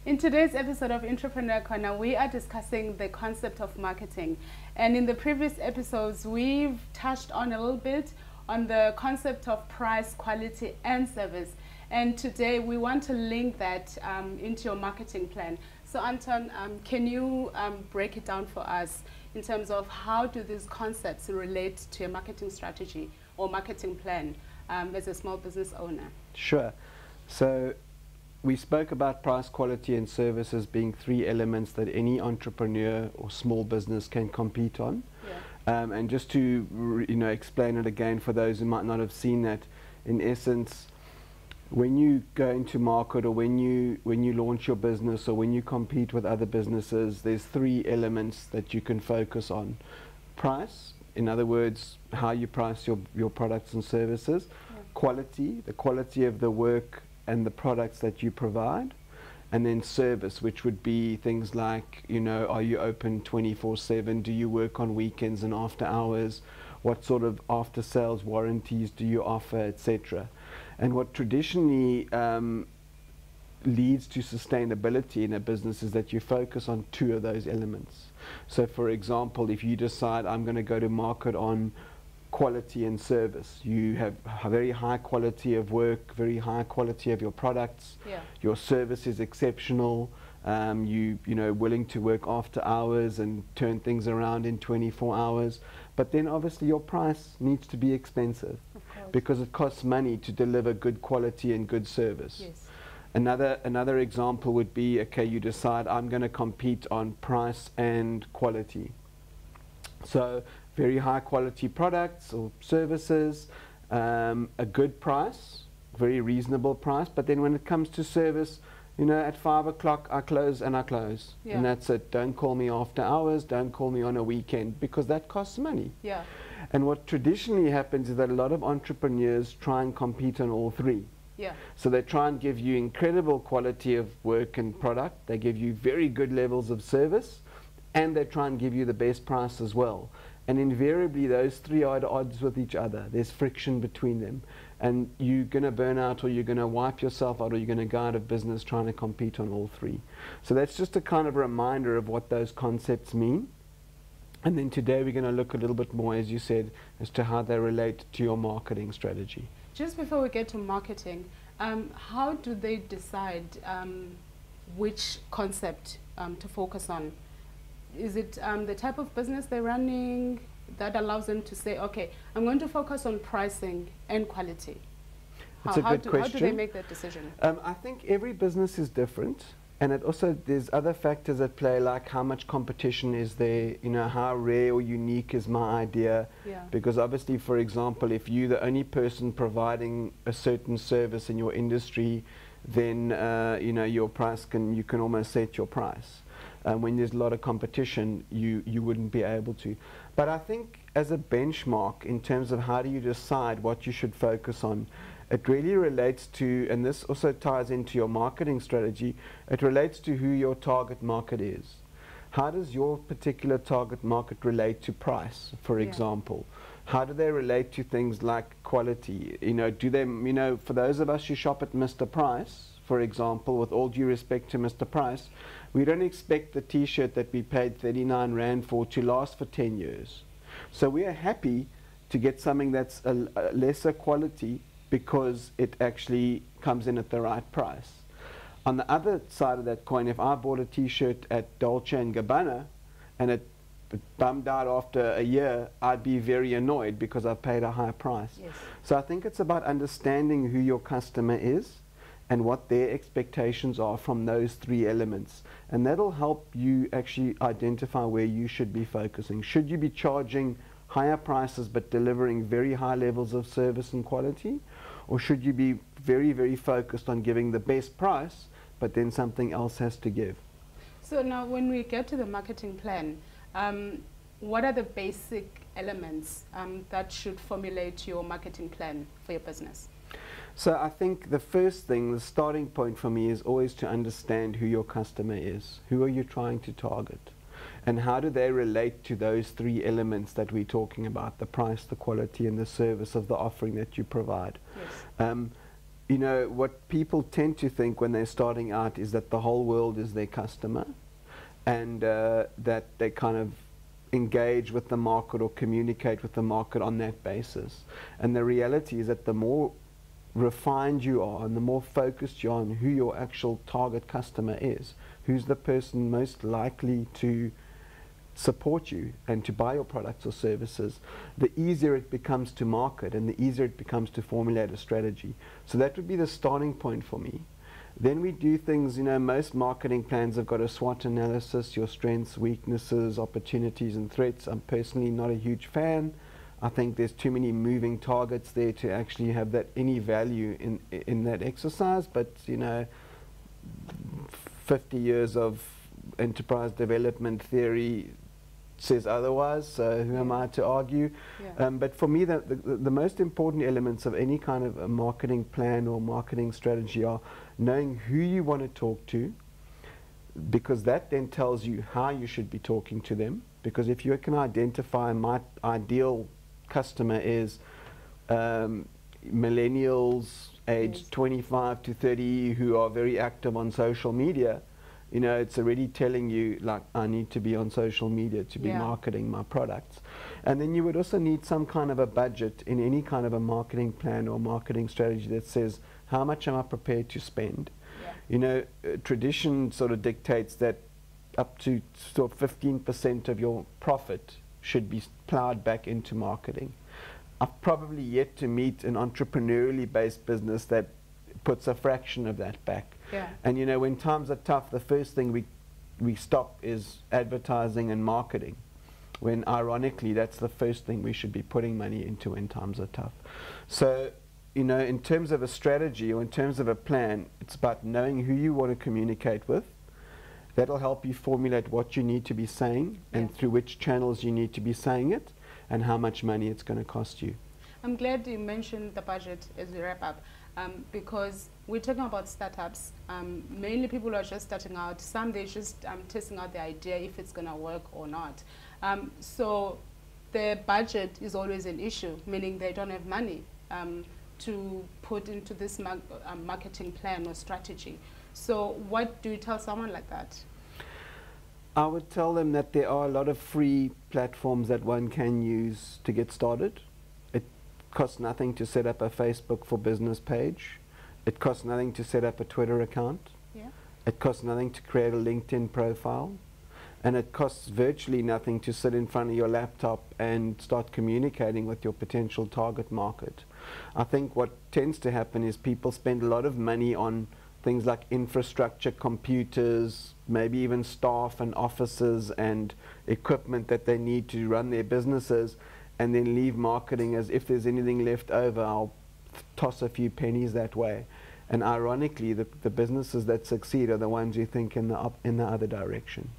In today's episode of Entrepreneur Corner, we are discussing the concept of marketing. And in the previous episodes, we've touched on a little bit on the concept of price, quality, and service. And today we want to link that into your marketing plan. So Anton, can you break it down for us in terms of how do these concepts relate to your marketing strategy or marketing plan as a small business owner? Sure. So we spoke about price, quality, and service as being three elements that any entrepreneur or small business can compete on. Yeah. And just to explain it again for those who might not have seen that, in essence, when you go into market or when you launch your business or when you compete with other businesses, there's three elements that you can focus on. Price, in other words, how you price your products and services. Yeah. Quality, the quality of the work and the products that you provide. And then service, which would be things like, are you open 24/7? Do you work on weekends and after hours? What sort of after sales warranties do you offer, etc.? And what traditionally leads to sustainability in a business is that you focus on two of those elements. So for example, if you decide I'm going to go to market on quality and service, you have a very high quality of work, very high quality of your products, Yeah. your service is exceptional, willing to work after hours and turn things around in 24 hours, but then obviously your price needs to be expensive because it costs money to deliver good quality and good service. Yes. Another example would be, okay, you decide I'm going to compete on price and quality. So very high quality products or services, a good price, very reasonable price, but then when it comes to service, at 5 o'clock I close and I close. Yeah. And that's it. Don't call me after hours, don't call me on a weekend, because that costs money. Yeah. And what traditionally happens is that a lot of entrepreneurs try and compete on all three. Yeah. So they try and give you incredible quality of work and product, they give you very good levels of service, and they try and give you the best price as well. And invariably those three are at odds with each other. There's friction between them. And you're going to burn out, or you're going to wipe yourself out, or you're going to go out of business trying to compete on all three. So that's just a kind of reminder of what those concepts mean. And then today we're going to look a little bit more, as you said, as to how they relate to your marketing strategy. Just before we get to marketing, how do they decide which concept to focus on? Is it the type of business they're running that allows them to say, okay, I'm going to focus on pricing and quality? That's a good question. How do they make that decision? I think every business is different, and there's other factors at play, like how much competition is there, how rare or unique is my idea. Yeah. Because obviously, for example, if you're the only person providing a certain service in your industry, then your price you can almost set your price. When there's a lot of competition, you wouldn't be able to. But I think as a benchmark in terms of how do you decide what you should focus on, it really relates to, and this also ties into your marketing strategy, it relates to who your target market is. How does your particular target market relate to price, for example? How do they relate to things like quality? Do they, for those of us who shop at Mr. Price, for example, with all due respect to Mr. Price, we don't expect the t-shirt that we paid 39 Rand for to last for 10 years. So we are happy to get something that's a lesser quality because it actually comes in at the right price. On the other side of that coin, if I bought a t-shirt at Dolce & Gabbana and it bummed out after a year, I'd be very annoyed because I paid a high price. Yes. So I think it's about understanding who your customer is and what their expectations are from those three elements. And that'll help you actually identify where you should be focusing. Should you be charging higher prices but delivering very high levels of service and quality? Or should you be very, very focused on giving the best price, but then something else has to give? So now when we get to the marketing plan, what are the basic elements that should formulate your marketing plan for your business? So I think the first thing, the starting point for me is always to understand who your customer is. Who are you trying to target? And how do they relate to those three elements that we're talking about, the price, the quality, and the service of the offering that you provide? Yes. you know, what people tend to think when they're starting out is that the whole world is their customer, and that they kind of engage with the market or communicate with the market on that basis. And the reality is that the more refined you are and the more focused you are on who your actual target customer is, who's the person most likely to support you and to buy your products or services, the easier it becomes to market and the easier it becomes to formulate a strategy. So that would be the starting point for me. Then we do things, you know, most marketing plans have got a SWOT analysis, your strengths, weaknesses, opportunities and threats. I'm personally not a huge fan. I think there's too many moving targets there to actually have that any value in that exercise. But, you know, 50 years of enterprise development theory says otherwise, so who am I to argue? Yeah. But for me, the most important elements of any kind of a marketing plan or marketing strategy are knowing who you want to talk to, because that then tells you how you should be talking to them. Because if you can identify my ideal customer is millennials aged 25 to 30 who are very active on social media, you know, it's already telling you, like, I need to be on social media to be marketing my products. And then you would also need some kind of a budget in any kind of a marketing plan or marketing strategy that says, how much am I prepared to spend? Yeah. You know, tradition sort of dictates that up to sort of 15% of your profit should be plowed back into marketing. I've probably yet to meet an entrepreneurially based business that puts a fraction of that back. Yeah. And you know, when times are tough, the first thing we stop is advertising and marketing, when ironically that's the first thing we should be putting money into when times are tough. So, you know, in terms of a strategy or in terms of a plan, it's about knowing who you want to communicate with. That'll help you formulate what you need to be saying and through which channels you need to be saying it and how much money it's going to cost you. I'm glad you mentioned the budget as we wrap up, because we're talking about startups. Mainly people are just starting out. Some they're just testing out the idea if it's going to work or not. So the budget is always an issue, meaning they don't have money to put into this marketing plan or strategy. So what do you tell someone like that? I would tell them that there are a lot of free platforms that one can use to get started. It costs nothing to set up a Facebook for Business page. It costs nothing to set up a Twitter account. Yeah. It costs nothing to create a LinkedIn profile. And it costs virtually nothing to sit in front of your laptop and start communicating with your potential target market. I think what tends to happen is people spend a lot of money on things like infrastructure, computers, maybe even staff and offices and equipment that they need to run their businesses, and then leave marketing as if there's anything left over, I'll toss a few pennies that way. And ironically, the businesses that succeed are the ones who think in the other direction.